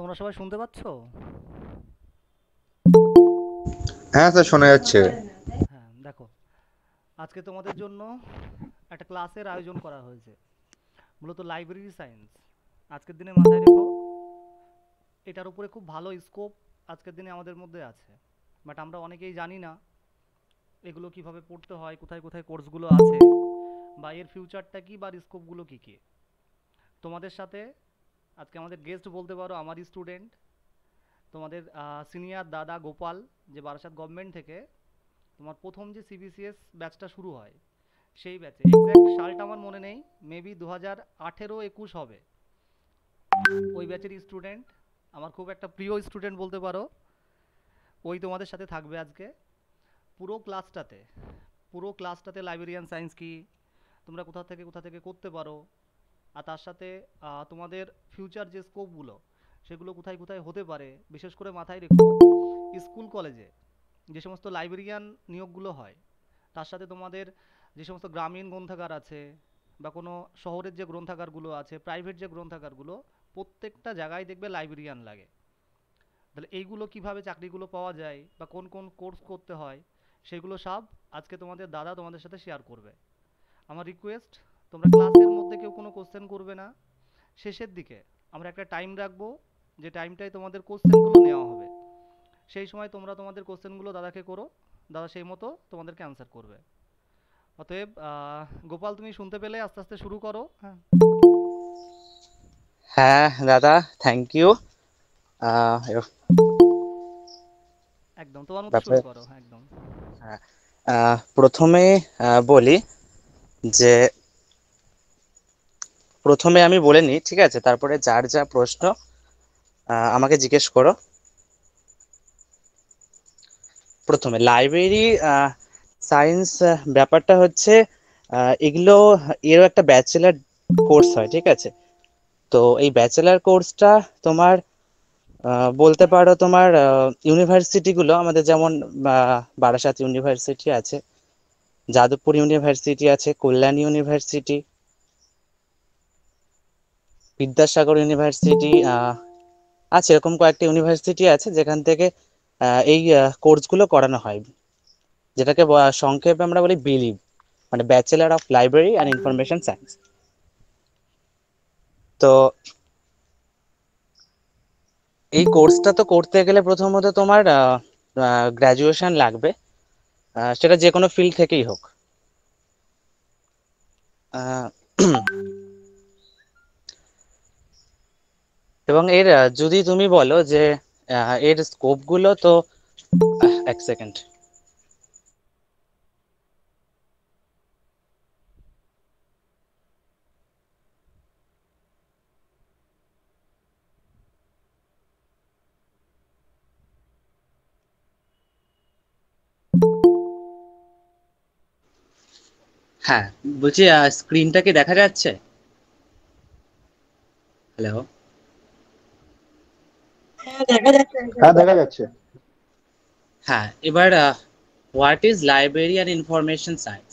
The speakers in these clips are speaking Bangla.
তোমরা সবাই শুনতে পাচ্ছ? হ্যাঁ স্যার, শোনা যাচ্ছে। হ্যাঁ, দেখো, আজকে তোমাদের জন্য একটা ক্লাসের আয়োজন করা হয়েছে, মূলত লাইব্রেরি সায়েন্স। আজকের দিনে মাথায় রেখো, এটার উপরে খুব ভালো স্কোপ আজকের দিনে আমাদের মধ্যে আছে। বাট আমরা অনেকেই জানি না এগুলো কিভাবে পড়তে হয়, কোথায় কোথায় কোর্সগুলো আছে, বা এর ফিউচারটা কি, বা স্কোপগুলো কী কী। তোমাদের সাথে আজকে আমাদের গেস্ট বলতে পারো আমারই স্টুডেন্ট, তোমাদের সিনিয়র দাদা গোপাল, যে বারাসাত গভর্নমেন্ট থেকে তোমার প্রথম যে সিবিসিএস ব্যাচটা শুরু হয়, সেই ব্যাচে এক্স্যাক্ট সালটা আমার মনে নেই, মেবি 2018-21 হবে। ওই ব্যাচের স্টুডেন্ট, আমার খুব একটা প্রিয় স্টুডেন্ট বলতে পারো। ওই তোমাদের সাথে থাকবে আজকে পুরো ক্লাসটাতে। পুরো ক্লাসটাতে লাইব্রেরিয়ান সায়েন্স কি, তোমরা কোথা থেকে করতে পারো, আর তার সাথে তোমাদের ফিউচার যে স্কোপগুলো, সেগুলো কোথায় কোথায় হতে পারে। বিশেষ করে মাথায় রেখো, স্কুল কলেজে যে সমস্ত লাইব্রেরিয়ান নিয়োগগুলো হয়, তার সাথে তোমাদের যে সমস্ত গ্রামীণ গ্রন্থাগার আছে, বা কোনো শহরের যে গ্রন্থাগারগুলো আছে, প্রাইভেট যে গ্রন্থাগারগুলো, প্রত্যেকটা জায়গায় দেখবে লাইব্রেরিয়ান লাগে। তাহলে এইগুলো কিভাবে চাকরিগুলো পাওয়া যায়, বা কোন কোন কোর্স করতে হয়, সেগুলো সব আজকে তোমাদের দাদা তোমাদের সাথে শেয়ার করবে। আমার রিকোয়েস্ট, তোমরা ক্লাসের মধ্যে কেউ কোনো কোশ্চেন করবে না। শেষের দিকে আমরা একটা টাইম রাখবো, যে টাইমটায় তোমাদের কোশ্চেনগুলো নেওয়া হবে। সেই সময় তোমরা তোমাদের কোশ্চেনগুলো দাদাকে করো, দাদা সেই মতো তোমাদেরকে অ্যান্সার করবে। অতএব গোপাল, তুমি শুনতে পেলে আস্তে আস্তে শুরু করো। হ্যাঁ, হ্যাঁ দাদা, থ্যাংক ইউ। একদম তোমার মতো শুরু ব্যাপারে করো, হ্যাঁ একদম। হ্যাঁ, প্রথমে বলি যে প্রথমে আমি বলে নিই, ঠিক আছে? তারপরে যার যা প্রশ্ন আমাকে জিজ্ঞেস করো। প্রথমে লাইব্রেরি সায়েন্স ব্যাপারটা হচ্ছে, এগুলো এরও একটা ব্যাচেলার কোর্স হয়, ঠিক আছে? তো এই ব্যাচেলার কোর্সটা তোমার বলতে পারো তোমার ইউনিভার্সিটি গুলো আমাদের যেমন বারাসাত ইউনিভার্সিটি আছে, যাদবপুর ইউনিভার্সিটি আছে, কল্যাণ ইউনিভার্সিটি, বিদ্যাসাগর ইউনিভার্সিটি আছে। এরকম কয়েকটা ইউনিভার্সিটি আছে যেখান থেকে এই কোর্সগুলো করানো হয়, যেটাকে সংক্ষেপে আমরা বলি বিলিভ, মানে bachelor of library and information science. তো এই কোর্সটা তো করতে গেলে প্রথমত তোমার গ্র্যাজুয়েশন লাগবে, সেটা যে কোনো ফিল্ড থেকেই হোক। আহ, এবং এর যদি তুমি বলো যে এর স্কোপ গুলো, তো এক সেকেন্ড। হ্যাঁ, বলছি স্ক্রিনটা কি দেখা যাচ্ছে? হ্যালো। হ্যাঁ, দেখা যাচ্ছে। হ্যাঁ, এবার what is library and information science?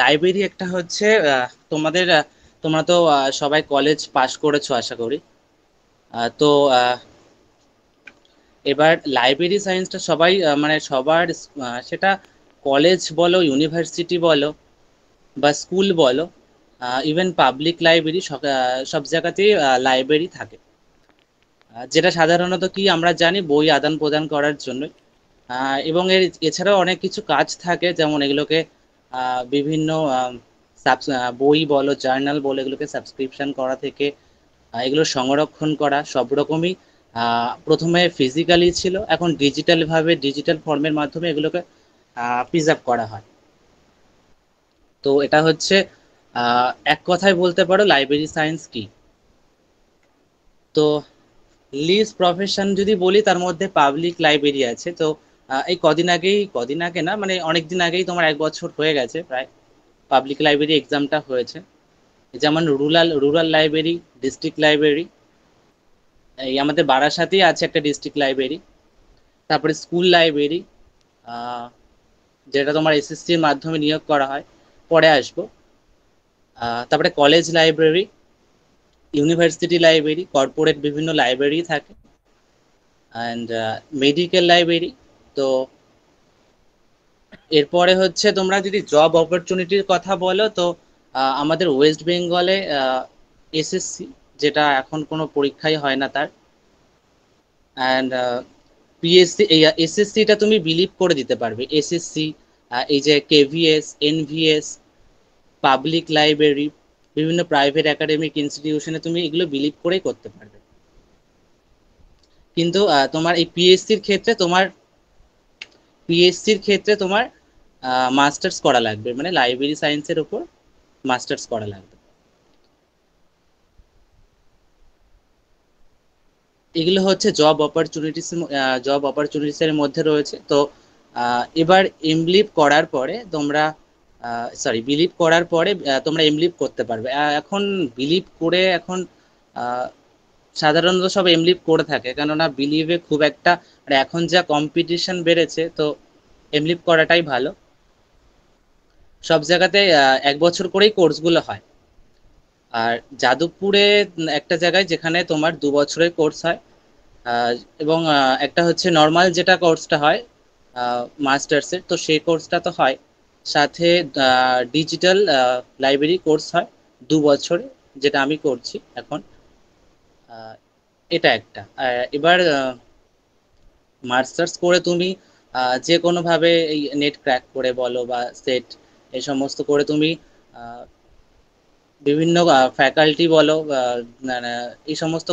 Library একটা হচ্ছে তোমাদের তোমরা তো সবাই কলেজ পাশ করেছো আশা করি। তো এবার লাইব্রেরি সায়েন্সটা সবাই মানে সবার সেটা কলেজ বলো, ইউনিভার্সিটি বলো, বা স্কুল বলো, ইভেন পাবলিক লাইব্রেরি, সব জায়গাতেই লাইব্রেরি থাকে। যেটা সাধারণত কি আমরা জানি বই আদান প্রদান করার জন্য। এবং এছাড়াও অনেক কিছু কাজ থাকে, যেমন এগুলোকে বিভিন্ন বই বলো, জার্নাল বলো, এগুলোকে সাবস্ক্রিপশন করা থেকে এগুলো সংরক্ষণ করা, সব রকমই প্রথমে ফিজিক্যালি ছিল, এখন ডিজিটাল ভাবে, ডিজিটাল ফর্মের মাধ্যমে এগুলোকে প্রিজার্ভ করা হয়। তো এটা হচ্ছে এক কথায় বলতে পারো লাইব্রেরি সায়েন্স কি। তো লিজ প্রফেশন যদি বলি, তার মধ্যে পাবলিক লাইব্রেরি আছে। তো এই কদিন আগে না, মানে অনেক দিন আগেই, তোমার 1 বছর হয়ে গেছে প্রায়, পাবলিক লাইব্রেরি এক্সামটা হয়েছে। যেমন রুরাল লাইব্রেরি, ডিস্ট্রিক্ট লাইব্রেরি, এই আমাদের বারাসাতেই আছে একটা ডিস্ট্রিক্ট লাইব্রেরি। তারপরে স্কুল লাইব্রেরি, যেটা তোমার এসএসসি এর মাধ্যমে নিয়োগ করা হয়, পরে আসবো। তারপরে college library, university library, corporate বিভিন্ন লাইব্রেরি থাকে, অ্যান্ড মেডিকেল লাইব্রেরি। তো এরপরে হচ্ছে তোমরা যদি জব অপরচুনিটির কথা বলো, তো আমাদের ওয়েস্ট বেঙ্গলে এসএসসি, যেটা এখন কোনো পরীক্ষাই হয় না তার, অ্যান্ড পিএসসি, এই এসএসসিটা তুমি বিলিভ করে দিতে পারবে। এসএসসি, এই যে কেভিএস, এনভিএস, পাবলিক লাইব্রেরি, বিভিন্ন প্রাইভেট একাডেমিক ইনস্টিটিউশনে তুমি এগুলো বিলিভ করেই করতে পারবে। কিন্তু তোমার এই পিএসসির ক্ষেত্রে তোমার মাস্টার্স করা লাগবে, মানে লাইব্রেরি সায়েন্সের উপর মাস্টার্স করা লাগবে। এগুলো হচ্ছে জব অপরচুনিটিস এর মধ্যে রয়েছে। তো এবার বিলিভ করার পরে তোমরা এমলিভ করতে পারবে। এখন বিলিভ করে এখন আহ, সাধারণত সব এমলিভ করে থাকে, কেননা বিলিভে খুব একটা, মানে এখন যা কম্পিটিশন বেড়েছে, তো এমলিভ করাটাই ভালো। সব জায়গাতে 1 বছর করেই কোর্সগুলো হয়। আর যাদবপুরে একটা জায়গায় যেখানে তোমার 2 বছরের কোর্স হয়, আহ, এবং একটা হচ্ছে নর্মাল যেটা কোর্সটা হয় মাস্টার্সের, তো সেই কোর্সটা তো হয়, সাথে ডিজিটাল লাইব্রেরি কোর্স হয় 2 বছরে, যেটা আমি করছি এখন। আহ, এটা একটা। এবার মাস্টার্স করে তুমি যে কোনোভাবে এই নেট ক্র্যাক করে বলো বা সেট, এই সমস্ত করে তুমি বিভিন্ন ফ্যাকাল্টি বলো, মানে এই সমস্ত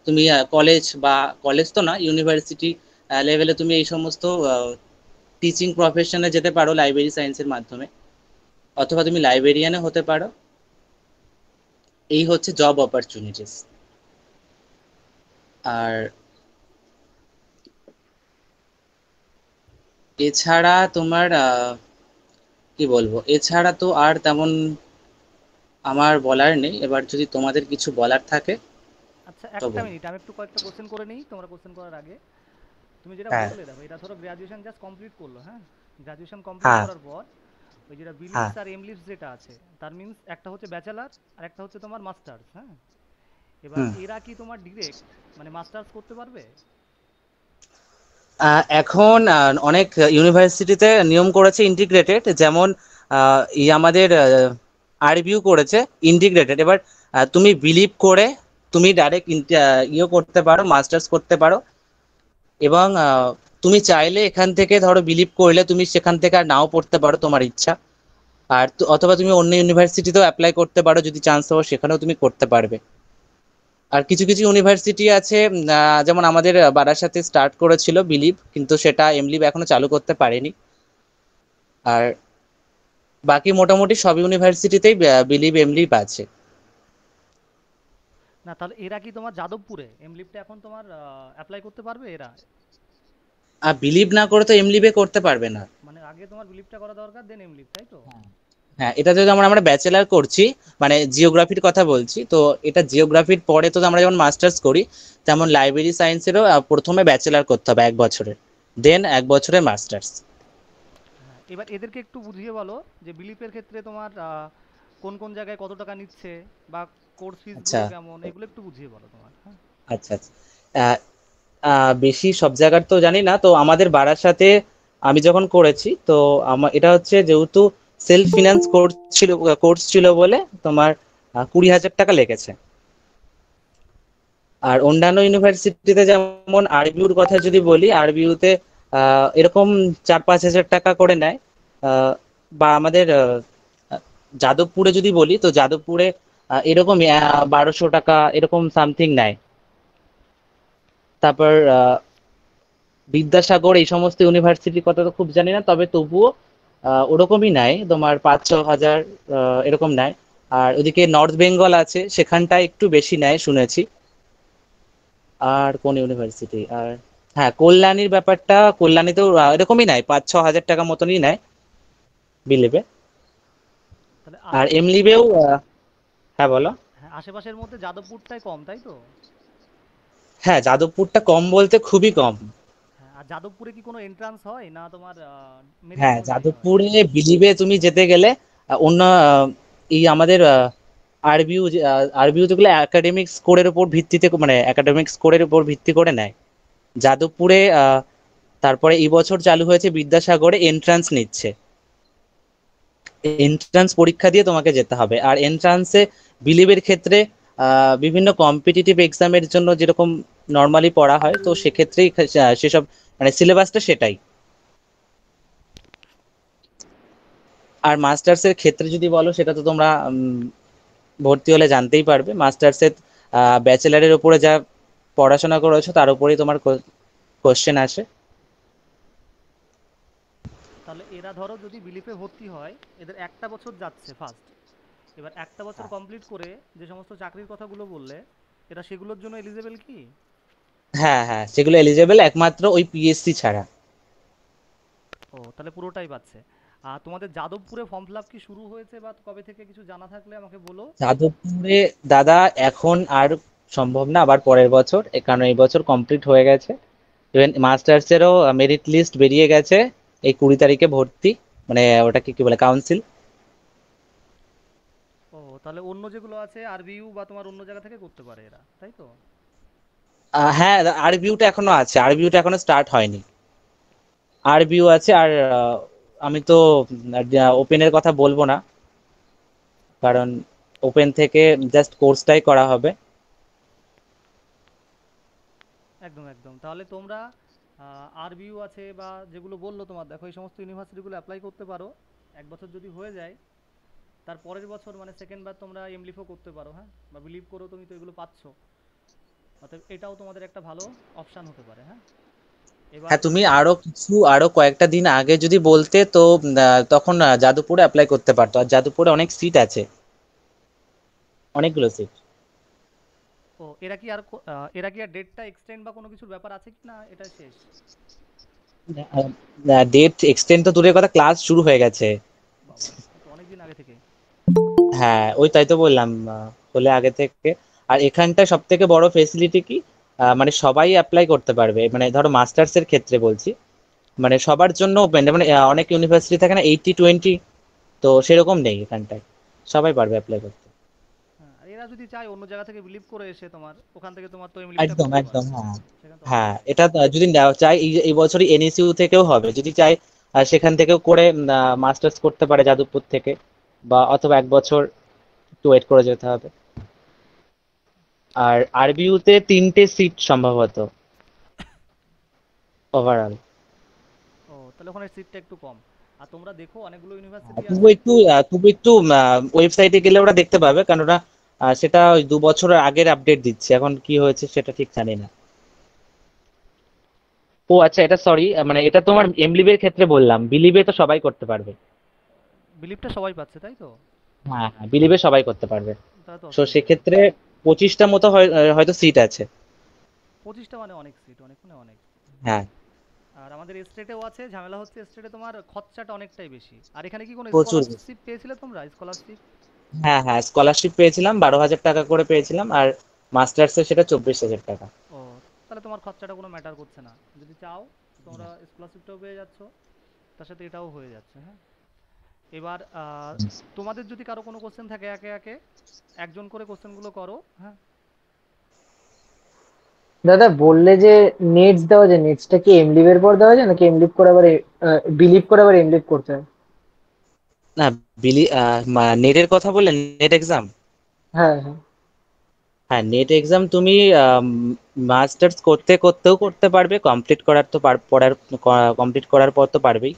তুমি কলেজ তো না, ইউনিভার্সিটি লেভেলে তুমি এই সমস্ত টিচিং প্রফেশনে যেতে পারো লাইব্রেরি সায়েন্সের মাধ্যমে, অথবা তুমি লাইব্রেরিয়ানে হতে পারো। এই হচ্ছে জব অপরচুনিটিস। আর এছাড়া তোমার কি বলবো, এছাড়া তো আর তেমন আমার বলার নেই। এবার যদি তোমাদের কিছু বলার থাকে আচ্ছা, তো একটা বলো। মিনিট, আমি একটু কয়েকটা কোশ্চেন করে নিই তোমরা কোশ্চেন করার আগে। তুমি যেটা হ্যাঁ, বললে দেখো, এটা ধরো গ্র্যাজুয়েশন জাস্ট কমপ্লিট করলো, হ্যাঁ, গ্র্যাজুয়েশন কমপ্লিট হ্যাঁ, করার পর ওই যেটা হ্যাঁ। বিলিভস আর এমলিভস যেটা আছে, তার মিন্স একটা হচ্ছে ব্যাচেলার আর একটা হচ্ছে তোমার মাস্টার্স, হ্যাঁ। এবার হুম। এরা কি তোমার ডিরেক্ট মানে মাস্টার্স করতে পারবে? এখন অনেক ইউনিভার্সিটিতে নিয়ম করেছে ইন্টিগ্রেটেড, যেমন আমাদের আরবিউ করেছে ইন্টিগ্রেটেড। এবার তুমি বিলিভ করে তুমি ডাইরেক্ট করতে পারো, মাস্টার্স করতে পারো। এবং তুমি চাইলে এখান থেকে ধরো বিলিভ করলে তুমি সেখান থেকে আর নাও পড়তে পারো, তোমার ইচ্ছা। অথবা তুমি অন্য ইউনিভার্সিটিতেও অ্যাপ্লাই করতে পারো, যদি চান্স পাও সেখানেও তুমি করতে পারবে। আর কিছু কিছু ইউনিভার্সিটি আছে, যেমন আমাদের বারাসাতে স্টার্ট করেছিল বিলিভ, কিন্তু সেটা এমলিভ এখনো চালু করতে পারেনি। আর বাকি মোটামুটি সব ইউনিভার্সিটিতেই বিলিভ এমলিভ আছে। না, তাহলে এরা কি তোমার যাদবপুরে এমলিভটা এখন তোমার অ্যাপ্লাই করতে পারবে এরা? আর বিলিভ না করে তো এমলিভে করতে পারবে না। মানে আগে তোমার বিলিভটা করা দরকার, দেন এমলিভ, তাই তো? হ্যাঁ, এটা যদি আমরা আমরা ব্যাচেলার করছি, মানে জিওগ্রাফির কথা বলছি, তো এটা জিওগ্রাফির পরে তো আমরা যেমন মাস্টার্স করি, তেমন লাইব্রেরি সায়েন্সেরও প্রথমে ব্যাচেলার করতে হবে 1 বছরের, দেন 1 বছরের মাস্টার্স। হ্যাঁ, এবার এদেরকে একটু বুঝিয়ে বলো যে বিলিভের ক্ষেত্রে তোমার কোন কোন জায়গায় কত টাকা নিচ্ছে, বা কোর্স আচ্ছা, ফিসগুলো কেমন, এগুলো একটু বুঝিয়ে বলো তোমার, হ্যাঁ। আচ্ছা, আচ্ছা। আহ, বেশি সব জায়গার তো জানি না, তো আমাদের বারাসাতে আমি যখন করেছি, তো আমার এটা হচ্ছে যেহেতু সেলফ ফিনান্স কোর্স ছিল বলে তোমার 20,000 টাকা লেগেছে। আর অন্যান্য ইউনিভার্সিটিতে যেমন আরবিউর কথা যদি বলি, আরবিউতে এরকম 4-5 হাজার টাকা করে নেয়। আহ, বা আমাদের যাদবপুরে যদি বলি, তো যাদবপুরে এরকম 1,200 টাকা এরকম সামথিং নেয়। তারপর বিদ্যাসাগর, এই সমস্ত ইউনিভার্সিটির কথা তো খুব জানি না, তবে তবুও ওরকমই নেয়, তোমার 5-6 হাজার এরকম নেয়। আর ওদিকে নর্থ বেঙ্গল আছে, সেখানটায় একটু বেশি নেয় শুনেছি। আর কোন ইউনিভার্সিটি আর, হ্যাঁ, কল্যাণীতেও এরকমই নেয়, 5-6 হাজার টাকা মতনই নেয় বিলিভে। তাহলে আর আশেপাশে, এমলিভেও হ্যাঁ, বলো। হ্যাঁ, আশেপাশের মধ্যে যাদবপুরটাই কম, তাই তো? হ্যাঁ, যাদবপুরটা কম বলতে খুবই কম। হ্যাঁ, আর যাদবপুরে কি কোনো এন্ট্রান্স হয় না তোমার মেরিট হ্যাঁ, অনুযায়ী হয়? যাদবপুরে বিলিভে তুমি যেতে গেলে অন্য এই আমাদের আরবিউ আরবিউ যেগুলো একাডেমিক স্কোরের উপর ভিত্তিতে, মানে একাডেমিক স্কোরের উপর ভিত্তি করে নেয়। যাদবপুরে তারপরে এই বছর চালু হয়েছে বিদ্যাসাগরে এন্ট্রান্স নিচ্ছে, এন্ট্রান্স পরীক্ষা দিয়ে তোমাকে যেতে হবে। আর এন্ট্রান্সে বিলিভের ক্ষেত্রে বিভিন্ন কম্পিটিটিভ এক্সামের জন্য যেরকম নর্মালি পড়া হয়, তো সেক্ষেত্রেই সেসব মানে সিলেবাসটা সেটাই। আর মাস্টার্সের ক্ষেত্রে যদি বলো, সেটা তো তোমরা ভর্তি হলে জানতেই পারবে। মাস্টার্সের ব্যাচেলারের উপরে যা পড়াশোনা করেছো তার উপরেই তোমার কোশ্চেন আসে। তাহলে এরা ধরো যদি বিলিফে ভর্তি হয়, এদের একটা বছর যাচ্ছে ফার্স্ট। এবার একটা বছর কমপ্লিট করে যে সমস্ত চাকরির কথাগুলো বললে, এরা সেগুলোর জন্য এলিজেবল কি? হ্যাঁ হ্যাঁ, সেগুলো এলিজেবল একমাত্র ওই পিএসসি ছাড়া। ও, তাহলে পুরোটাই পাচ্ছে। আর তোমাদের যাদবপুরে ফর্ম ফিল আপ কি শুরু হয়েছে বা কবে থেকে কিছু জানা থাকলে আমাকে বলো। যাদবপুরে দাদা এখন আর সম্ভব না, আবার পরের বছর, কারণ এই বছর কমপ্লিট হয়ে গেছে। ইভেন মাস্টার্সেরও মেরিট লিস্ট বেরিয়ে গেছে, এই 20 তারিখে ভর্তি, মানে ওটাকে কি বলে, কাউন্সিল। ও, তাহলে অন্য যেগুলো আছে আরবিইউ বা তোমার অন্য জায়গা থেকে করতে পারে এরা, তাই তো? হ্যাঁ, আরবিউটা এখনো আছে, আরবিউটা এখনো স্টার্ট হয়নি। আরবিউ আছে। আর আমি তো ওপেনের কথা বলবো না, কারণ ওপেন থেকে জাস্ট কোর্সটাই করা হবে। একদম একদম। তাহলে তোমরা আরবিইউ আছে বা যেগুলো বললো তোমার, দেখো এই সমস্ত ইউনিভার্সিটিগুলো অ্যাপ্লাই করতে পারো। এক বছর যদি হয়ে যায়, তার পরের বছর মানে সেকেন্ড বার তোমরা এমলিফও করতে পারো, হ্যাঁ, বা বিলিভ করো তুমি তো এগুলো পাচ্ছ। অতএব এটাও তোমাদের একটা ভালো অপশান হতে পারে, হ্যাঁ। এবার হ্যাঁ, তুমি আরো কয়েকটা দিন আগে যদি বলতে, তো তখন যাদবপুরে অ্যাপ্লাই করতে পারতো। আর যাদবপুরে অনেক সিট আছে, অনেকগুলো সিট। ও, এরা কি আর ডেটটা এক্সটেন্ড বা কোনো কিছুর ব্যাপার আছে কি না, এটা শেষ? ডেট এক্সটেন্ড তো দূরের কথা, ক্লাস শুরু হয়ে গেছে। বাবা, এ তো অনেক দিন আগে থেকে। হ্যাঁ, ওই তাই তো বললাম, হলে আগে থেকে। আর এখানটায় সব থেকে বড় ফেসিলিটি কি, মানে সবাই অ্যাপ্লাই করতে পারবে, মানে ধরো মাস্টার্স এর ক্ষেত্রে বলছি, মানে সবার জন্য ওপেন। মানে অনেক ইউনিভার্সিটি থাকে না 80-20, তো সেরকম নেই এখানটায়, সবাই পারবে অ্যাপ্লাই করতে। হ্যাঁ, আর এরা যদি চায় অন্য জায়গা থেকে বিলিভ করে এসে তোমার ওখান থেকে তোমার তো এমলিফটা একদম করতে একদম, পারবে। হ্যাঁ। সেখানে তো হ্যাঁ, অসুবিধা নেই। এটা যদি চাই, এই বছরই এনএসইউ থেকেও হবে, যদি চাই সেখান থেকেও করে মাস্টার্স করতে পারে যাদবপুর থেকে, বা অথবা এক বছর একটু ওয়েট করে যেতে হবে। আর আরবিইউতে 3টে সিট সম্ভবত ওভারঅল। ও, তাহলে ওখানে সিটটা একটু কম। আর তোমরা দেখো অনেকগুলো ইউনিভার্সিটি আছে। তবু একটু ওয়েবসাইটে গেলে ওরা দেখতে পাবে, কারণ ওরা সেটা ওই 2 বছর আগের আপডেট দিচ্ছে, এখন কি হয়েছে সেটা ঠিক জানি না। ও আচ্ছা, এটা সরি, মানে এটা তোমার এমলিবের ক্ষেত্রে বললাম, বিলিভে তো সবাই করতে পারবে। বিলিভটা সবাই পাচ্ছে, তাই তো? হ্যাঁ হ্যাঁ, বিলিভে সবাই করতে পারবে। তাহলে তো তো অসুবিধা নেই। সেক্ষেত্রে 25টা মতো হয়তো সিট আছে। 25টা মানে অনেক সিট, অনেক মানে অনেক। হ্যাঁ, আর আমাদের স্টেটেও আছে, ঝামেলা হচ্ছে স্টেটে তোমার খরচাটা অনেকটাই বেশি। আর এখানে কি কোনো প্রচুর বেশি। স্কলারশিপ পেয়েছিলে তোমরা, স্কলারশিপ? হ্যাঁ হ্যাঁ, স্কলারশিপ পেয়েছিলাম, 12,000 টাকা করে পেয়েছিলাম। আর মাস্টার্সে সেটা 24,000 টাকা। ও, তাহলে তোমার খরচাটা কোনো ম্যাটার করছে না। যদি চাও তোমরা স্কলারশিপটাও পেয়ে যাচ্ছ, তার সাথে এটাও হয়ে যাচ্ছে, হ্যাঁ। এবার তোমাদের যদি কারো কোনো কোশ্চেন থাকে, একে একে একজন করে কোশ্চেনগুলো করো, হ্যাঁ। দাদা বললে যে নেটস দেওয়া যায়, নেটসটা কি এমলিভ এর পর দেওয়া যায় নাকি এমলিভ করে আবার বিলিভ করে আবার এমলিভ করতে হয়? না, বিলি নেটের কথা বললেন, নেট এক্সাম। হ্যাঁ হ্যাঁ। হ্যাঁ, নেট এক্সাম তুমি মাস্টার্স করতে করতেও করতে পারবে, কমপ্লিট করার তো কমপ্লিট করার পর তো পারবেই।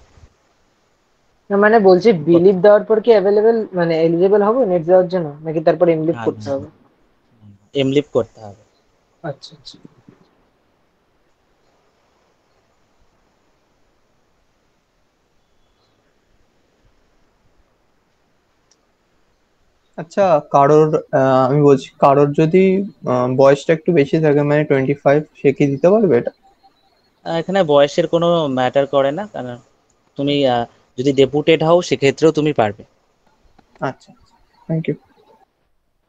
না, মানে বলছি বিলিভ দেওয়ার পর কি অ্যাভেলেবেল মানে এলিজেবল হবে নেট দেওয়ার জন্য, নাকি তারপর এমলিভ না করতে না, হবে? এমলিপ করতে হবে। আচ্ছা আচ্ছা। আচ্ছা, কারোর আমি বলছি কারোর যদি বয়সটা একটু বেশি থাকে, মানে 25, সে কি দিতে পারবে এটা? এখানে বয়সের কোনো ম্যাটার করে না, কারণ তুমি যদি ডেপুটেড হও সেক্ষেত্রেও তুমি পারবে। আচ্ছা, থ্যাংক ইউ।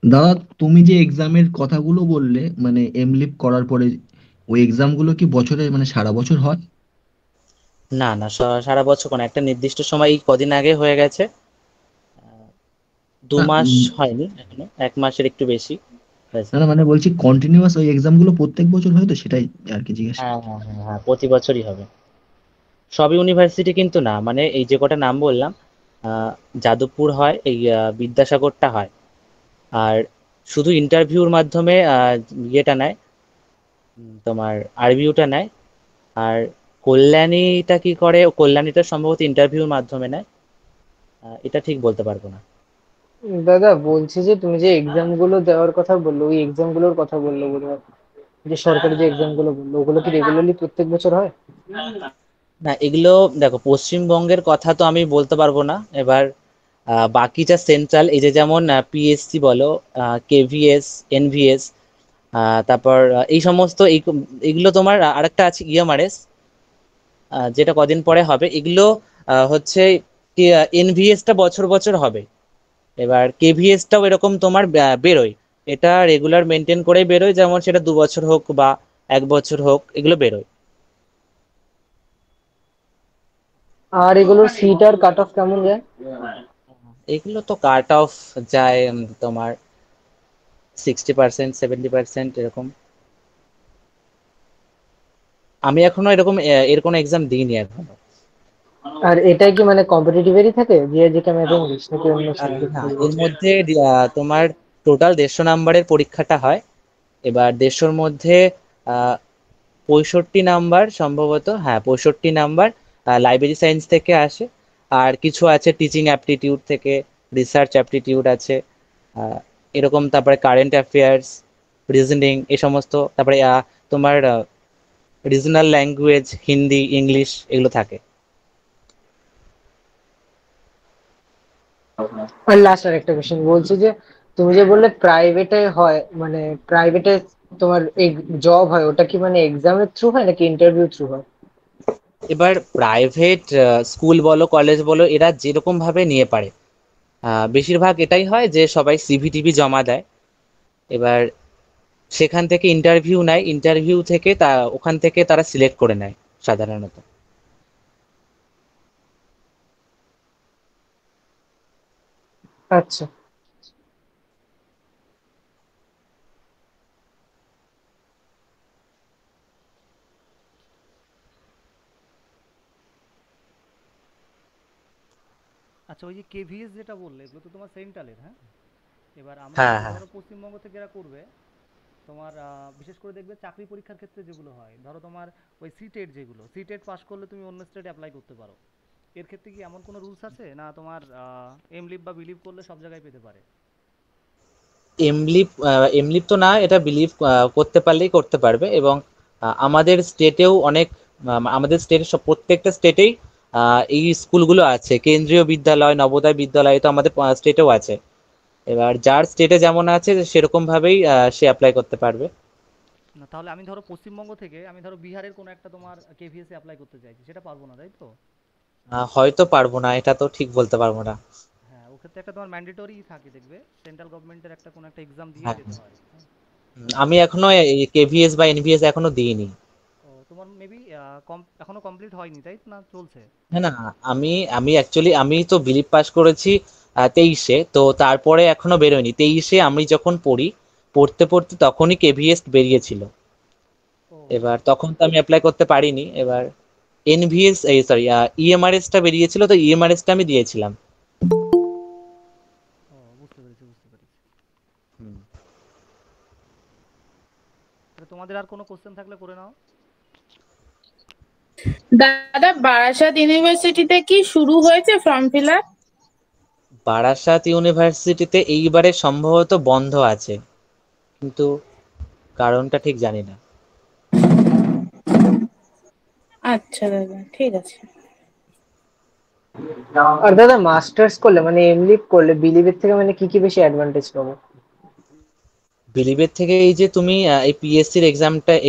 দাদা, তুমি যে এক্সামের কথাগুলো বললে মানে এমলিপ করার পরে, ওই এক্সাম গুলো কি বছরে মানে সারা বছর হয়? না না, সারা বছর কোনো একটা নির্দিষ্ট সময়, এই কদিন আগে হয়ে গেছে। দু না মাস হয়নি এখনো, 1 মাসের একটু বেশি হয়েছে। না না, মানে বলছি কন্টিনিউয়াস ওই এক্সাম গুলো প্রত্যেক বছর হয় তো, সেটাই আর কি জিজ্ঞেস হ্যাঁ করছি। হ্যাঁ হ্যাঁ হ্যাঁ, প্রতি বছরই হবে। সব ইউনিভার্সিটি কিন্তু না, মানে এই যে কটা নাম বললাম, আহ, যাদবপুর হয়, এই বিদ্যাসাগরটা হয়। আর শুধু ইন্টারভিউর মাধ্যমে ইয়েটা নেয়, তোমার আরবিউটা নেয়। আর কল্যাণীটা কি করে, কল্যাণীটা সম্ভবত ইন্টারভিউর মাধ্যমে নেয়, এটা ঠিক বলতে পারবো না। দাদা বলছি যে তুমি যে এক্সাম গুলো দেওয়ার কথা বললো, ওই এক্সাম গুলোর কথা বললো বোধহয়, যে সরকারি যে এক্সাম গুলো বললো, ওগুলো কি রেগুলারলি প্রত্যেক বছর হয়? না, এগুলো দেখো, পশ্চিমবঙ্গের কথা তো আমি বলতে পারবো না। এবার বাকি যা সেন্ট্রাল, এই যে যেমন পিএসসি বলো, কেভিএস, এনভিএস, তারপর এই সমস্ত এগুলো তোমার আরেকটা আছে ইএমআরএস, যেটা কদিন পরে হবে। এগুলো হচ্ছে এনভিএসটা বছর বছর হবে। এবার কেভিএসটাও এরকম তোমার বেরোয়। এটা রেগুলার মেনটেন করেই বেরোয়, যেমন সেটা 2 বছর হোক বা 1 বছর হোক, এগুলো বেরোয়। আর এগুলোর সিট আর কাট অফ কেমন যায়? এগুলো তো কাট অফ যায় তোমার 60%, 70% এরকম। আমি এখনো এরকম এর কোনো এক্সাম দিইনি এখনো। আর এটা কি মানে কম্পিটিটিভেরই থাকে, জিকে ম্যাথ ইংলিশ, নাকি অন্য সাবজেক্ট না, থাকবে? এর মধ্যে তোমার টোটাল 150 নাম্বারের পরীক্ষাটা হয়। এবার 150-র মধ্যে 65 নাম্বার সম্ভবত, হ্যাঁ 65 নাম্বার লাইব্রেরি সায়েন্স থেকে আসে। আর কিছু আছে টিচিং অ্যাপটিটিউড থেকে, রিসার্চ অ্যাপটিটিউড আছে, আহ, এরকম। তারপরে কারেন্ট অ্যাফেয়ার্স, রিজনিং, এই সমস্ত। তারপরে তোমার রিজনাল ল্যাঙ্গুয়েজ, হিন্দি, ইংলিশ, এগুলো থাকে। আর লাস্ট আর একটা কোশ্চেন বলছি যে, তুমি যে বললে প্রাইভেটে হয়, মানে প্রাইভেটে তোমার জব হয়, ওটা কি মানে এক্সামের থ্রু হয় নাকি ইন্টারভিউ থ্রু হয়? এবার প্রাইভেট স্কুল বলো, কলেজ বলো, এরা যেরকম ভাবে নিয়ে পারে, বেশিরভাগ এটাই হয় যে সবাই সিভি জমা দেয়। এবার সেখান থেকে ইন্টারভিউ নেয়, ইন্টারভিউ থেকে ওখান থেকে তারা সিলেক্ট করে নেয় সাধারণত। আচ্ছা। আচ্ছা, ওই যে কেভিএস যেটা বললে, এগুলো তো তোমার সেন্ট্রালের, হ্যাঁ? এবার আমরা হ্যাঁ যদি হ্যাঁ। ধরো পশ্চিমবঙ্গ থেকে এরা করবে, তোমার বিশেষ করে দেখবে চাকরি পরীক্ষার ক্ষেত্রে যেগুলো হয়, ধরো তোমার ওই সিটেট, যেগুলো সিটেট পাস করলে তুমি অন্য স্টেট অ্যাপ্লাই করতে পারো। এর ক্ষেত্রে কি এমন কোনো রুলস আছে, না তোমার এমলিভ বা বিলিভ করলে সব জায়গায় পেতে পারে? এমলিপ, এমলিপ তো না, এটা বিলিভ করতে পারলেই করতে পারবে। এবং আমাদের স্টেটেও অনেক, আমাদের স্টেটের সব প্রত্যেকটা স্টেটেই এই স্কুলগুলো আছে। কেন্দ্রীয় বিদ্যালয়, নবোদয় বিদ্যালয় তো আমাদের স্টেটেও আছে। এবার যার স্টেটে যেমন আছে সেরকম ভাবেই সে অ্যাপ্লাই করতে পারবে। না, তাহলে আমি ধরো পশ্চিমবঙ্গ থেকে আমি ধরো বিহারের কোনো একটা তোমার কেভিএসে অ্যাপ্লাই করতে চাইছি, সেটা পারবো না, তাই তো? হয়তো পারবো না, এটা তো ঠিক বলতে পারবো না। হ্যাঁ, ওক্ষেত্রে একটা তোমার ম্যান্ডেটরি থাকে, দেখবে সেন্ট্রাল গভর্নমেন্টের একটা কোনো একটা এক্সাম দিয়েই হ্যাঁ, যেতে হয়, হ্যাঁ। আমি এখনো কেভিএস বা এনভিএস এখনো দিইনি। ও, তোমার মেবি এখনো কমপ্লিট হয়নি, তাই তো? না চলছে? হ্যাঁ, না, আমি আমি অ্যাকচুয়ালি আমি তো বিলিভ পাস করেছি 23-এ, তো তারপরে এখনো বেরোয়নি। 23-এ আমি যখন পড়তে পড়তে তখনই কেভিএস বেরিয়েছিল। ও, এবার তখন তো আমি অ্যাপ্লাই করতে পারিনি। এবার এনভিএস, এই সরি, ইএমআরএসটা বেরিয়েছিল, তো ইএমআরএসটা আমি দিয়েছিলাম। ও, বুঝতে পেরেছি, বুঝতে পেরেছি। হুম। তাহলে তোমাদের আর কোনো কোশ্চেন থাকলে করে নাও। দাদা, বারাসাত ইউনিভার্সিটিতে কি শুরু হয়েছে ফর্ম ফিল আপ? বারাসাত ইউনিভার্সিটিতে এইবারে সম্ভবত বন্ধ আছে, কিন্তু কারণটা ঠিক জানি না। আচ্ছা দাদা, ঠিক আছে। আর দাদা মাস্টার্স করলে মানে এমলিভ করলে বিলিভের থেকে মানে কি কি বেশি অ্যাডভান্টেজ পাবো? বিলিভের থেকে এই যে তুমি এই পিএসসির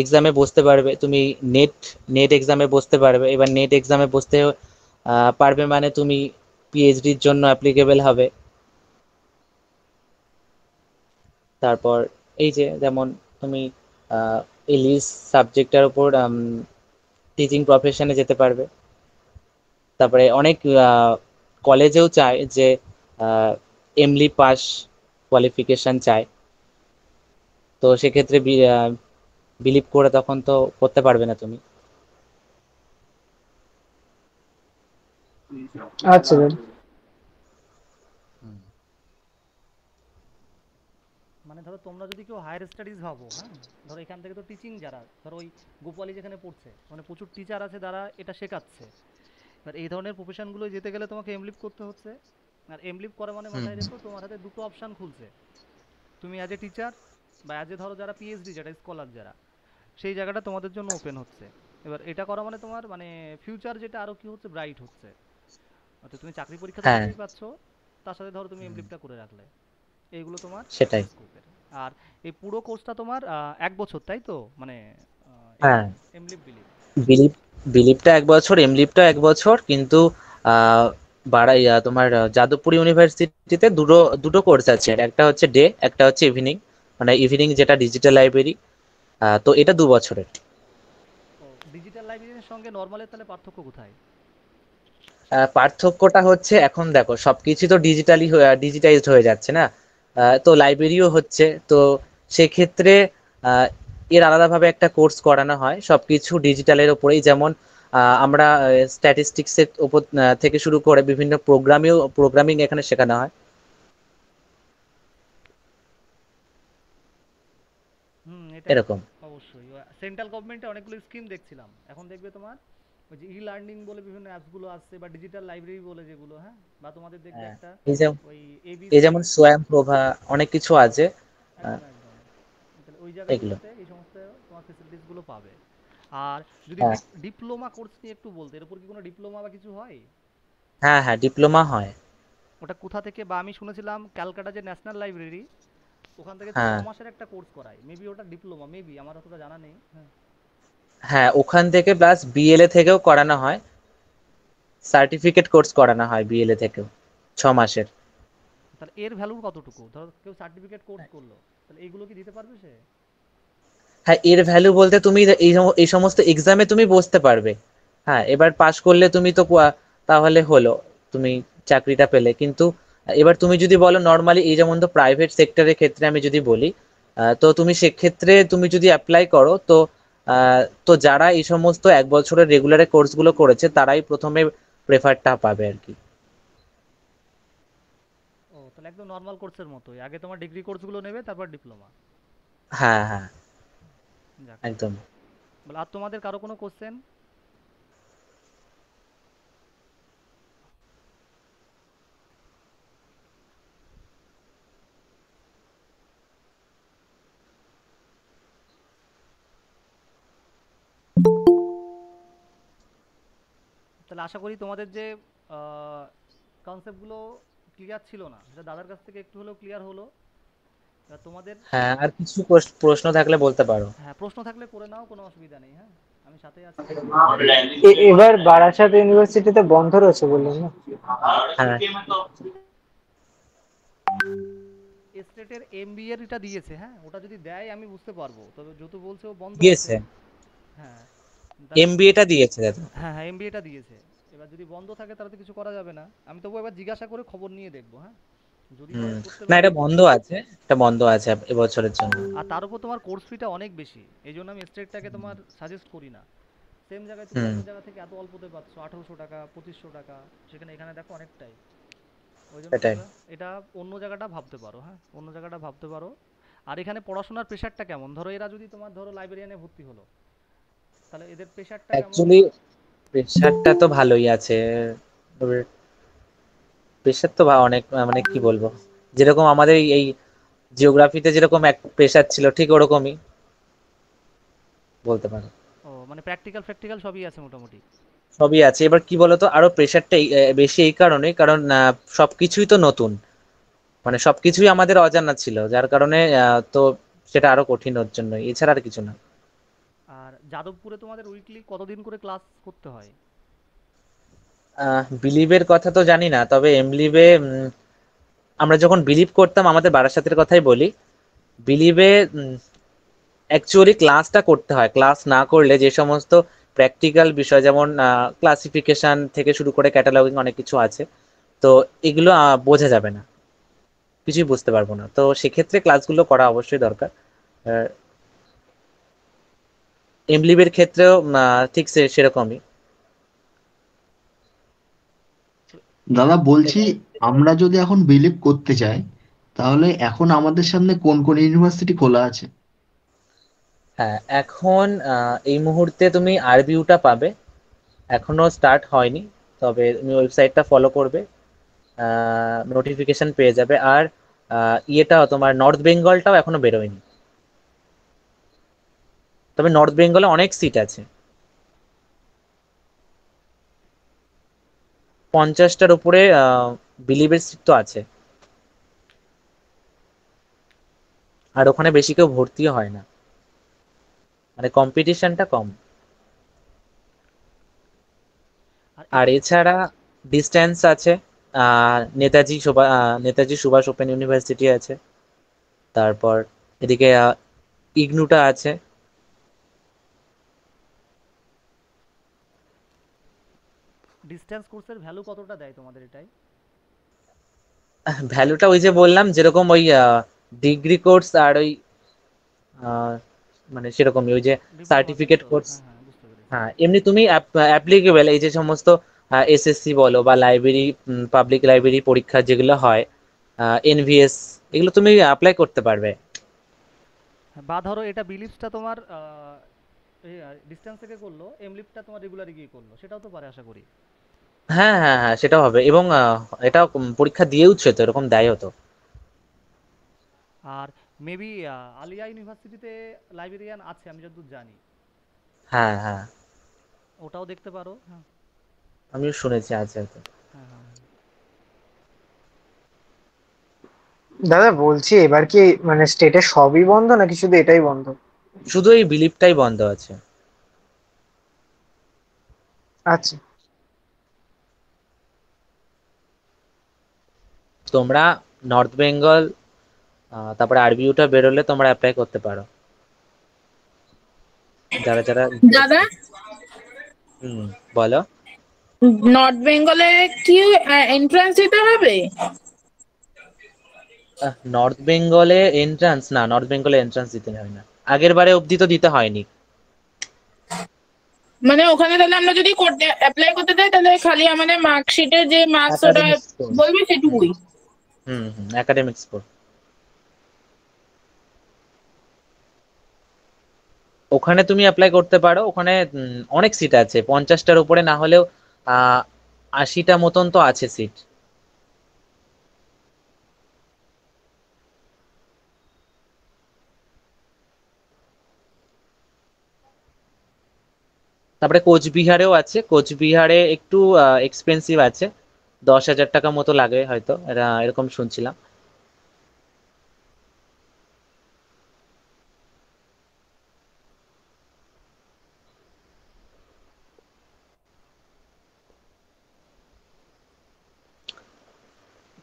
এক্সামে বসতে পারবে তুমি। নেট নেট এক্সামে বসতে পারবে। এবার নেট এক্সামে বসতে পারবে মানে তুমি পিএইচডির জন্য অ্যাপ্লিকেবল হবে। তারপর এই যে যেমন তুমি ইলিশ সাবজেক্টের উপর টিচিং প্রফেশনে যেতে পারবে। তারপরে অনেক কলেজেও চায় যে এমলি পাস কোয়ালিফিকেশন চায়, তো সেক্ষেত্রে বিলিভ করে তখন তো করতে পারবে না তুমি। আচ্ছা দাদা। মানে ধরো তোমরা যদি কেউ হায়ার স্টাডিজ ভাবো, হ্যাঁ, ধরো এখান থেকে তো টিচিং যারা ধরো ওই গোপালি যেখানে পড়ছে মানে প্রচুর টিচার আছে যারা এটা শেখাচ্ছে। এবার এই ধরনের প্রফেশনগুলো যেতে গেলে তোমাকে এমলিপ করতে হচ্ছে। আর এমলিপ করা মানে হুম মাথায় রেখো তোমার হাতে দুটো অপশান খুলছে। তুমি অ্যাজ এ টিচার বা অ্যাজ এ ধরো যারা পিএইচডি যেটা স্কলার যারা, সেই জায়গাটা তোমাদের জন্য ওপেন হচ্ছে। এবার এটা করা মানে তোমার মানে ফিউচার যেটা আরও কি হচ্ছে, ব্রাইট হচ্ছে। অর্থাৎ তুমি চাকরি পরীক্ষা তো হ্যাঁ দিতেই পাচ্ছ, তার সাথে ধরো তুমি এমলিপটা করে রাখলে, এইগুলো তোমার সেটাই। স্কোপের। আর এই পুরো কোর্সটা তোমার 1 বছর, তাই তো? মানে হ্যাঁ, এমলিপ বিলিপ। বিলিভ বিলিভটা 1 বছর, এমলিভটা 1 বছর, কিন্তু আহ, তোমার যাদবপুর ইউনিভার্সিটিতে দুটো দুটো কোর্স আছে, একটা হচ্ছে ডে, একটা হচ্ছে ইভিনিং, মানে ইভিনিং যেটা ডিজিটাল লাইব্রেরি, তো এটা 2 বছরের। ও, ডিজিটাল লাইব্রেরির সঙ্গে নর্মালের তাহলে পার্থক্য কোথায়? পার্থক্যটা হচ্ছে এখন দেখো সবকিছু তো ডিজিটাইজড হয়ে যাচ্ছে না, তো লাইব্রেরিও হচ্ছে, তো সেক্ষেত্রে আহ, এর আলাদাভাবে একটা কোর্স করানো হয় সবকিছু ডিজিটালের ওপরেই, যেমন আমরা স্ট্যাটিস্টিক্স এর উপর থেকে শুরু করে বিভিন্ন প্রোগ্রামিং এখানে শেখানো হয় হুম, এটা এরকম। অবশ্যই। সেন্ট্রাল গভর্নমেন্টের অনেকগুলো স্কিম দেখছিলাম, এখন দেখবে তোমার ওই যে ই লার্নিং বলে বিভিন্ন অ্যাপসগুলো আসছে, বা ডিজিটাল লাইব্রেরি বলে যেগুলো, হ্যাঁ, বা তোমাদের দেখবে হ্যাঁ, একটা এই যেমন ওই এই এবিসি। যেমন সোয়াম প্রভা, অনেক কিছু আছে। আহ, একদম একদম। তাহলে ওই এগুলো। জায়গাগুলোতে এই সমস্ত তোমার ফেসিলিটিসগুলো পাবে। আর যদি হ্যাঁ ডিপ্লোমা কোর্স নিয়ে একটু বলতে, এর উপর কি কোনো ডিপ্লোমা বা কিছু হয়? হ্যাঁ হ্যাঁ, ডিপ্লোমা হয়। ওটা কোথা থেকে, বা আমি শুনেছিলাম ক্যালকাটা যে ন্যাশনাল লাইব্রেরি, ওখান থেকে হ্যাঁ 6 মাসের একটা কোর্স করায়, মেবি ওটা ডিপ্লোমা, মেবি, আমার অতটা জানা নেই, হ্যাঁ। হ্যাঁ, ওখান থেকে প্লাস বিএলএ থেকেও করানো হয়, সার্টিফিকেট কোর্স করানো হয় বিএলএ থেকেও 6 মাসের। তাহলে এর ভ্যালু কতটুকু? ধরো কেউ সার্টিফিকেট কোর্স করলো, তাহলে এইগুলো কি দিতে পারবে সে? হ্যাঁ, এর ভ্যালু বলতে তুমি এই সমস্ত এক্সামে তুমি বসতে পারবে। হ্যাঁ, এবার পাশ করলে তুমি তো তাহলে হলো, তুমি চাকরিটা পেলে, কিন্তু এবার তুমি যদি বলো নর্মালি, এই যেমন তো প্রাইভেট সেক্টরের ক্ষেত্রে আমি যদি বলি, তো তুমি সেক্ষেত্রে তুমি যদি অ্যাপ্লাই করো, তো তো যারা এই সমস্ত 1 বছরের রেগুলার কোর্সগুলো করেছে তারাই প্রথমে প্রেফারটা পাবে আর কি। ও, তাহলে একদম নর্মাল কোর্সের মতোই, আগে তোমার ডিগ্রি কোর্সগুলো নেবে তারপর ডিপ্লোমা। হ্যাঁ হ্যাঁ, যাক। একদম। বলে আর তোমাদের কারো কোনো কোশ্চেন? তাহলে আশা করি তোমাদের যে কনসেপ্টগুলো ক্লিয়ার ছিল না, সেটা দাদার কাছ থেকে একটু হলেও ক্লিয়ার হলো। এবার তোমাদের, হ্যাঁ, আর কিছু প্রশ্ন থাকলে বলতে পারো। হ্যাঁ, প্রশ্ন থাকলে করে নাও, কোনো অসুবিধা নেই, হ্যাঁ, আমি সাথে আছি। এবার বারাসাত ইউনিভার্সিটিতে বন্ধ রয়েছে বললেন না? হ্যাঁ, স্টেটের এমবিএ এটা দিয়েছে, হ্যাঁ, ওটা যদি দেয় আমি বুঝতে পারবো, তবে যেহেতু বলছে ও বন্ধ আছে। দিয়েছে, হ্যাঁ, তাহলে এমবিএটা দিয়েছে দাদা। হ্যাঁ হ্যাঁ, এমবিএটা দিয়েছে। এবার যদি বন্ধ থাকে তাহলে তো কিছু করা যাবে না, আমি তবু এবার জিজ্ঞাসা করে খবর নিয়ে দেখবো, হ্যাঁ, যদি হুম, হয় করতে না পারি। এটা বন্ধ আছে, এটা বন্ধ আছে এবছরের জন্য। আর তার উপর তোমার কোর্স ফিটা অনেক বেশি, এই জন্য আমি স্টেটটাকে তোমার সাজেস্ট করি না। সেম জায়গায় তুমি হুম, অন্য জায়গা থেকে এত অল্পতে পাচ্ছ, 1800 টাকা, 2500 টাকা, সেখানে এখানে দেখো অনেকটাই। ওই জন্য সেটাই। তোমরা এটা অন্য জায়গাটা ভাবতে পারো, হ্যাঁ, অন্য জায়গাটা ভাবতে পারো। আর এখানে পড়াশোনার প্রেশারটা কেমন? ধরো এরা যদি তোমার ধরো লাইব্রেরিয়ানে ভর্তি হলো, তাহলে এদের প্রেশারটা কেমন? অ্যাকচুয়ালি প্রেশারটা তো ভালোই আছে, তবে প্রেশার তো অনেক, মানে কি বলবো, যেরকম আমাদের এই জিওগ্রাফিতে যেরকম এক প্রেশার ছিল, ঠিক ওরকমই বলতে পারো। ও, মানে প্র্যাকটিক্যাল ফ্র্যাকটিক্যাল সবই আছে মোটামুটি। সবই আছে, এবার কি বলতো, আরো প্রেশারটা বেশি এই কারণে, কারণ সবকিছুই তো নতুন, মানে সবকিছুই আমাদের অজানা ছিল, যার কারণে তো সেটা আরো কঠিন ওর জন্য, এছাড়া আর কিছু না। আর যাদবপুরে তোমাদের উইকলি কতদিন করে ক্লাস করতে হয়? বিলিভের কথা তো জানি না, তবে এমলিভে আমরা যখন বিলিভ করতাম, আমাদের বারাসাতের কথাই বলি, বিলিভে অ্যাকচুয়ালি ক্লাসটা করতে হয়, ক্লাস না করলে যে সমস্ত প্র্যাকটিক্যাল বিষয়, যেমন ক্লাসিফিকেশন থেকে শুরু করে ক্যাটালগিং অনেক কিছু আছে, তো এগুলো বোঝা যাবে না। কিছুই বুঝতে পারবো না। তো সেক্ষেত্রে ক্লাসগুলো করা অবশ্যই দরকার। এমলিবের ক্ষেত্রেও ঠিক সেরকমই। দাদা বলছি, আমরা যদি এখন বিলিভ করতে চাই, তাহলে এখন আমাদের সামনে কোন কোন ইউনিভার্সিটি খোলা আছে? হ্যাঁ, এখন এই মুহূর্তে তুমি আরবিউটা পাবে, এখনো স্টার্ট হয়নি, তবে তুমি ওয়েবসাইটটা ফলো করবে, নোটিফিকেশন পেয়ে যাবে। আর ইয়েটাও তোমার নর্থ বেঙ্গলটাও এখনো বেরোয়নি, তবে নর্থ বেঙ্গলে অনেক সিট আছে, 50টার উপরে বিলিভের সিট তো আছে। আর ওখানে বেশি কেউ ভর্তিও হয় না, মানে কম্পিটিশনটা কম। আর আর এছাড়া ডিস্টেন্স আছে, নেতাজি সুভাষ ওপেন ইউনিভার্সিটি আছে, তারপর এদিকে ইগনুটা আছে। ডিস্টেন্স কোর্সের ভ্যালু কতটা দেয় তোমাদের এটাই? ভ্যালুটা ওই যে বললাম, যেরকম ওই ডিগ্রি কোর্স আর ওই আহ, মানে সেরকমই ওই যে ডিপ্লোমা তাই সার্টিফিকেট তো? কোর্স। হ্যাঁ, হ্যাঁ, বুঝতে পেরেছি। হ্যাঁ, এমনি তুমি অ্যাপ্লিকেবল এই যে সমস্ত এসএসসি বলো বা লাইব্রেরি, পাবলিক লাইব্রেরি পরীক্ষা যেগুলো হয়, এনভিএস, এগুলো তুমি অ্যাপ্লাই করতে পারবে। হ্যাঁ, বা ধরো এটা বিলিভসটা তোমার ডিস্টেন্স থেকে করলো, এমলিপটা তোমার রেগুলারে গিয়ে করলো, সেটাও তো পারে আশা করি। হ্যাঁ হ্যাঁ হ্যাঁ, সেটাও হবে, এবং এটা পরীক্ষা দিয়েওছে তো, এরকম দেয়ও তো। আর মেবি আলিয়া ইউনিভার্সিটিতে লাইব্রেরিয়ান আছে আমি যতদূর জানি, হ্যাঁ হ্যাঁ, ওটাও দেখতে পারো। হ্যাঁ, আমিও শুনেছি আছে তো। হ্যাঁ, হ্যাঁ, হ্যাঁ। দাদা বলছি, এবার কি মানে স্টেটে সবই বন্ধ নাকি শুধু এটাই বন্ধ? শুধু এই বিলিভটাই বন্ধ আছে। আচ্ছা। তোমরা নর্থ বেঙ্গল, তারপরে আরবিউটা বেরোলে তোমরা অ্যাপ্লাই করতে পারো, যারা যারা দাদা, interested। বলো। নর্থ বেঙ্গলে কি এন্ট্রান্স দিতে হবে? নর্থ বেঙ্গলে এন্ট্রান্স না, নর্থ বেঙ্গলে এন্ট্রান্স দিতে হয় না, আগের বারে অবধি তো দিতে হয়নি। মানে ওখানে তাহলে আমরা যদি করতে অ্যাপ্লাই করতে চাই, তাহলে খালি আমাদের মার্কশিটের যে মার্কস ওটা একাডেমিক স্কোর। বলবে সেটুকুই? হুম, একাডেমিক স্কোর। ওখানে তুমি অ্যাপ্লাই করতে পারো, ওখানে অনেক সিট আছে, 50টার উপরে না হলেও 80টা মতন তো আছে সিট। তারপরে কোচবিহারেও আছে, কোচবিহারে একটু এক্সপেন্সিভ আছে, 10,000 টাকা মতো লাগে হয়তো, এরকম শুনছিলাম।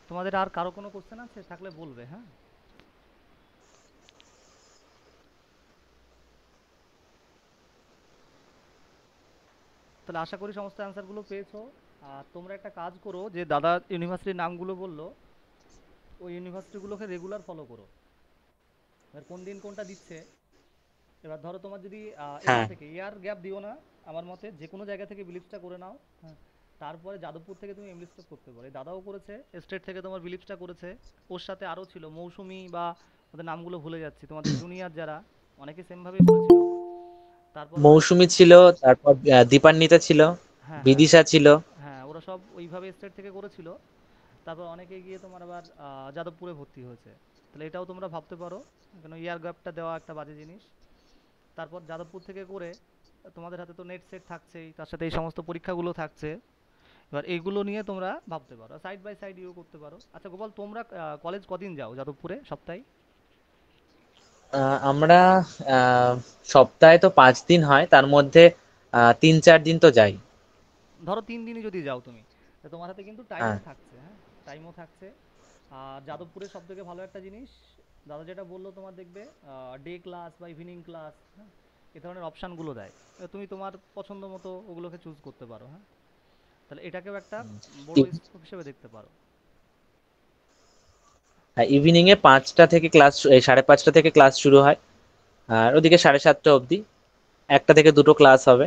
তোমাদের আর কারো কোনো কোশ্চেন আছে থাকলে বলবে, হ্যাঁ? তাহলে আশা করি সমস্ত অ্যান্সারগুলো পেয়েছো। আর তোমরা একটা কাজ করো, যে দাদা ইউনিভার্সিটির নামগুলো বললো, ওই ইউনিভার্সিটিগুলোকে রেগুলার ফলো করো। এবার কোন দিন কোনটা দিচ্ছে, এবার ধরো তোমার যদি এখান হ্যাঁ থেকে ইয়ার গ্যাপ দিও না, আমার মতে যে কোনো জায়গা থেকে বিলিভসটা করে নাও। হ্যাঁ, তারপরে যাদবপুর থেকে তুমি এমলিস্টটা করতে পারো। এই দাদাও করেছে, স্টেট থেকে তোমার বিলিভসটা করেছে, ওর সাথে আরও ছিল মৌসুমি বা ওদের নামগুলো ভুলে যাচ্ছি, তোমাদের জুনিয়র যারা অনেকে সেমভাবেই করেছিল। তারপর ওরা, মৌসুমী ছিল, তারপর দীপান্বিতা ছিল, হ্যাঁ, হ্যাঁ, বিদিশা ছিল। হ্যাঁ, ওরা সব ওইভাবে স্টেট থেকে করেছিল। তারপর অনেকে গিয়ে তোমার আবার যাদবপুরে ভর্তি হয়েছে। তাহলে এটাও তোমরা ভাবতে পারো, কেন ইয়ার গ্যাপটা দেওয়া একটা বাজে জিনিস। তারপর যাদবপুর থেকে করে তোমাদের হাতে তো নেট সেট থাকছেই, তার সাথে এই সমস্ত পরীক্ষাগুলো থাকছে। এবার এইগুলো নিয়ে তোমরা ভাবতে পারো, সাইড বাই সাইড ইউ করতে পারো। আচ্ছা গোপাল, তোমরা কলেজ কদিন যাও যাদবপুরে সপ্তাহে? আমরা আহ, সপ্তাহে তো 5 দিন হয়, তার মধ্যে 3-4 দিন তো যাই। ধরো 3 দিনই যদি যাও তুমি, তা তোমার হাতে কিন্তু হ্যাঁ। টাইমও থাকছে। হ্যাঁ, টাইমও থাকছে। আর যাদবপুরের সব থেকে ভালো একটা জিনিস, দাদা যেটা বললো, তোমার দেখবে ডে ক্লাস বা ইভিনিং ক্লাস, হ্যাঁ, এ ধরনের অপশানগুলো দেয়। এবার তুমি তোমার পছন্দ মতো ওগুলোকে চুজ করতে পারো। হ্যাঁ, তাহলে এটাকেও একটা বড় ই- স্কোপ হিসেবে দেখতে পারো। ইভিনিং এ 5টা থেকে ক্লাস, 5:30 থেকে ক্লাস শুরু হয়, আর ওদিকে 7:30 অবধি 1টা থেকে 2টো ক্লাস হবে।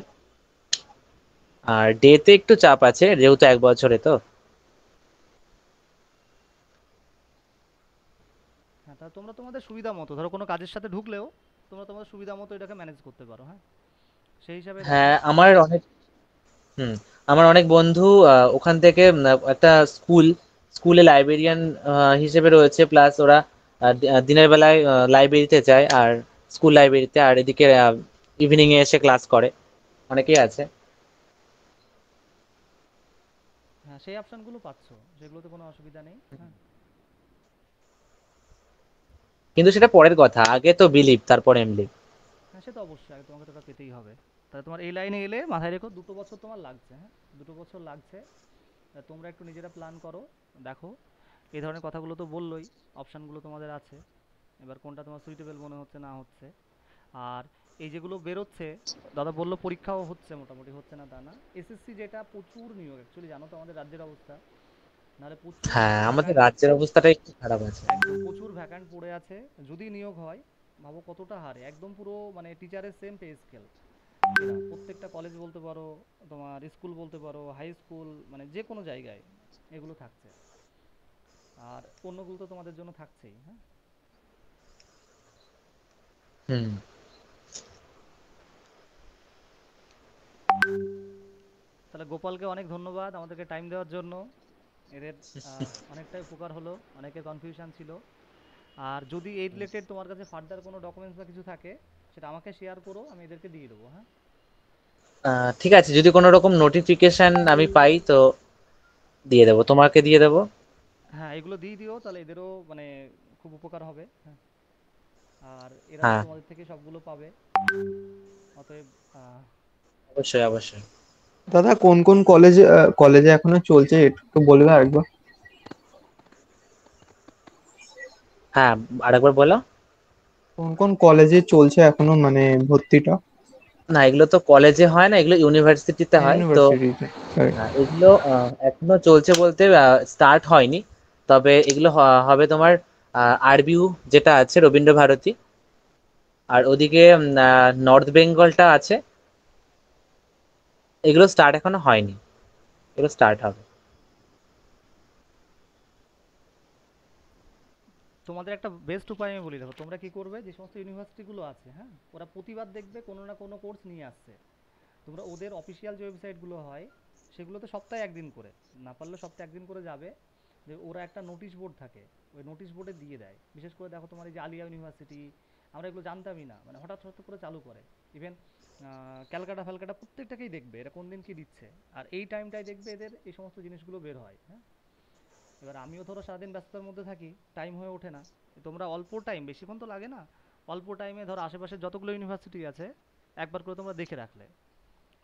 আর ডেতে একটু চাপ আছে যেহেতু 1 বছরে তো। হ্যাঁ, তা তোমরা তোমাদের সুবিধা মতো ধরো কোনো কাজের সাথে ঢুকলেও তোমরা তোমাদের সুবিধা মতো এটাকে ম্যানেজ করতে পারো। হ্যাঁ, সেই হিসাবে দেখো। হ্যাঁ, হুম আমার অনেক বন্ধু ওখান থেকে একটা স্কুলে লাইব্রেরিয়ান হিসেবে রয়েছে, প্লাস ওরা দিনের বেলায় লাইব্রেরিতে যায়, আর স্কুল লাইব্রেরিতে, আর এদিকে ইভিনিং এ এসে ক্লাস করে, অনেকেই আছে। হ্যাঁ, সেই অপশনগুলো পাচ্ছো, সেগুলোতে কোনো অসুবিধা নেই। হ্যাঁ, কিন্তু সেটা পরের কথা, আগে তো বিলিভ তারপর এমলিভ। হ্যাঁ, সে তো অবশ্যই আগে তোমাকে তো ওটা পেতেই হবে। তাহলে তোমার এই লাইনে এলে মাথায় রেখো 2 বছর তোমার লাগছে। হ্যাঁ, 2 বছর লাগছে। তা তোমরা একটু নিজেরা প্ল্যান করো, দেখো। এই ধরনের কথাগুলো তো বললোই, অপশানগুলো তোমাদের আছে। এবার কোনটা তোমার সুইটেবল মনে হচ্ছে না হচ্ছে। আর এই যেগুলো বেরোচ্ছে, দাদা বললো পরীক্ষাও হচ্ছে, মোটামুটি হচ্ছে না তা না। এসএসসি যেটা প্রচুর নিয়োগ, অ্যাকচুয়ালি জানো তো আমাদের রাজ্যের অবস্থা, নাহলে প্রচুর হ্যাঁ, আমাদের ভ্যাকান্ট, রাজ্যের অবস্থাটা একটু খারাপ আছে। একদম প্রচুর ভ্যাকান্ট পড়ে আছে। যদি নিয়োগ হয়, ভাবো কতটা হারে, একদম পুরো মানে টিচারের সেম পে স্কেল। এরা প্রত্যেকটা কলেজ বলতে পারো, তোমার স্কুল বলতে পারো, হাই স্কুল, মানে যে কোনো জায়গায় এগুলো থাকছে। আর অন্যগুলো তো তোমাদের জন্য থাকছেই। হ্যাঁ, হুম। তাহলে গোপালকে অনেক ধন্যবাদ আমাদেরকে টাইম দেওয়ার জন্য। এদের অনেকটাই উপকার হলো, অনেকের কনফিউশন ছিল। আর যদি এই রিলেটেড তোমার কাছে ফার্দার কোনো ডকুমেন্টস বা কিছু থাকে, সেটা আমাকে শেয়ার করো, আমি এদেরকে দিয়ে দেবো। হ্যাঁ, ঠিক আছে, যদি কোনো রকম নোটিফিকেশন আমি পাই তো দিয়ে দেবো, তোমাকে দিয়ে দেবো। হ্যাঁ, এগুলো দিয়ে দিও, তাহলে এদেরও মানে খুব উপকার হবে। হ্যাঁ, আর এরা তো হ্যাঁ, তোমাদের থেকে সবগুলো পাবে। অতএব অবশ্যই অবশ্যই। দাদা কোন কোন কলেজে এখনো চলছে একটু বলবে আরেকবার? হ্যাঁ, আরেকবার বলো। কোন কোন কলেজে চলছে এখনো মানে ভর্তিটা? না, এগুলো তো কলেজে হয় না, এগুলো ইউনিভার্সিটিতে হয় তো। ইউনিভার্সিটিতে। এগুলো এখনো চলছে বলতে স্টার্ট হয়নি, তবে এগুলো হবে তোমার আরবিউ যেটা আছে রবীন্দ্র ভারতী, আর ওদিকে নর্থ বেঙ্গলটা আছে, এগুলো স্টার্ট এখনো হয়নি, এগুলো স্টার্ট হবে। তোমাদের একটা বেস্ট উপায় আমি বলি, দেখো তোমরা কি করবে, যে সমস্ত ইউনিভার্সিটিগুলো আছে, হ্যাঁ, ওরা প্রতিবার দেখবে কোনো না কোনো কোর্স নিয়ে আসছে। তোমরা ওদের অফিসিয়াল যে ওয়েবসাইটগুলো হয়, সেগুলোতে সপ্তাহে একদিন করে, না পারলে সপ্তাহে একদিন করে যাবে। যে ওরা একটা নোটিশ বোর্ড থাকে, ওই নোটিশ বোর্ডে দিয়ে দেয়। বিশেষ করে দেখো তোমার এই যে আলিয়া ইউনিভার্সিটি, আমরা এগুলো জানতামই না, মানে হঠাৎ হঠাৎ করে চালু করে। ইভেন ক্যালকাটা ফ্যালকাটা প্রত্যেকটাকেই দেখবে এরা কোন দিন কি দিচ্ছে, আর এই টাইমটাই দেখবে এদের এই সমস্ত জিনিসগুলো বের হয়। হ্যাঁ, এবার আমিও ধরো সারাদিন ব্যস্ততার মধ্যে থাকি, টাইম হয়ে ওঠে না। তোমরা অল্প টাইম, বেশিক্ষণ তো লাগে না, অল্প টাইমে ধরো আশেপাশে যতগুলো ইউনিভার্সিটি আছে একবার করে তোমরা দেখে রাখলে,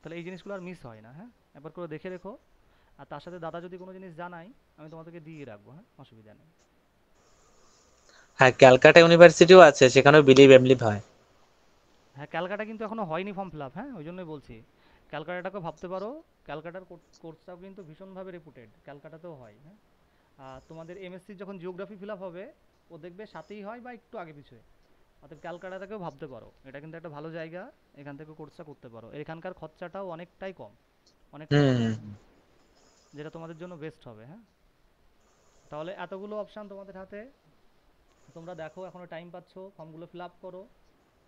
তাহলে এই জিনিসগুলো আর মিস হয় না। হ্যাঁ, একবার করে দেখে রেখো। আর তার সাথে দাদা যদি কোনো জিনিস জানাই, আমি তোমাদেরকে দিয়ে রাখবো। হ্যাঁ, অসুবিধা নেই। হ্যাঁ, ক্যালকাটা ইউনিভার্সিটিও আছে, সেখানেও বিলিভ এমলিভ হয়। হ্যাঁ, ক্যালকাটা কিন্তু এখনো হয়নি ফর্ম ফিল আপ। হ্যাঁ, ওই জন্যই বলছি ক্যালকাটাটাকে ভাবতে পারো। ক্যালকাটার কোর্সটাও কিন্তু ভীষণভাবে রেপুটেড, ক্যালকাটাতেও হয়। হ্যাঁ, আর তোমাদের এমএসসি যখন জিওগ্রাফি ফিল আপ হবে, ও দেখবে সাথেই হয় বা একটু আগে পিছুয়ে। অর্থাৎ ক্যালকাটাটাকেও ভাবতে পারো, এটা কিন্তু একটা ভালো জায়গা, এখান থেকে কোর্সটা করতে পারো। এখানকার খরচাটাও অনেকটাই কম, অনেকটাই হুম কম, হুম, যেটা তোমাদের জন্য বেস্ট হবে। হ্যাঁ, তাহলে এতগুলো অপশান তোমাদের হাতে, তোমরা দেখো এখনো টাইম পাচ্ছ, ফর্মগুলো ফিল আপ করো,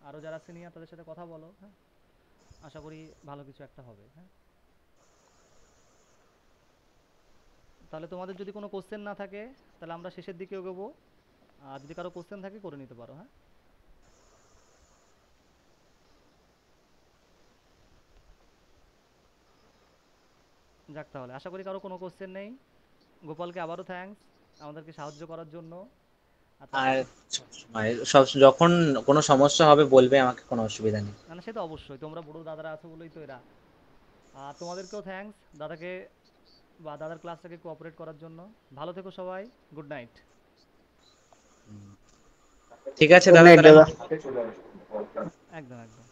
আরও যারা সিনিয়র তাদের সাথে কথা বলো। হ্যাঁ, আশা করি ভালো কিছু একটা হবে। হ্যাঁ, তাহলে তোমাদের যদি কোনো কোশ্চেন না থাকে, তাহলে আমরা শেষের দিকে এগোবো। আর যদি কারো কোশ্চেন থাকে করে নিতে পারো। হ্যাঁ, যাক, তাহলে আশা করি কারো কোনো কোশ্চেন নেই। গোপালকে আবারও থ্যাঙ্কস আমাদেরকে সাহায্য করার জন্য। আর তার আর সাথে সব যখন কোনো সমস্যা হবে বলবে আমাকে, কোনো অসুবিধা নেই। মানে সে তো অবশ্যই, তোমরা বড় দাদারা আছো বলেই তো এরা। আর তোমাদেরকেও থ্যাঙ্কস দাদাকে বা দাদার ক্লাসটাকে কোঅপারেট করার জন্য। ভালো থেকো সবাই, গুড নাইট। ঠিক আছে গুড দাদা, নাইট তাহলে দাদা। একদম একদম।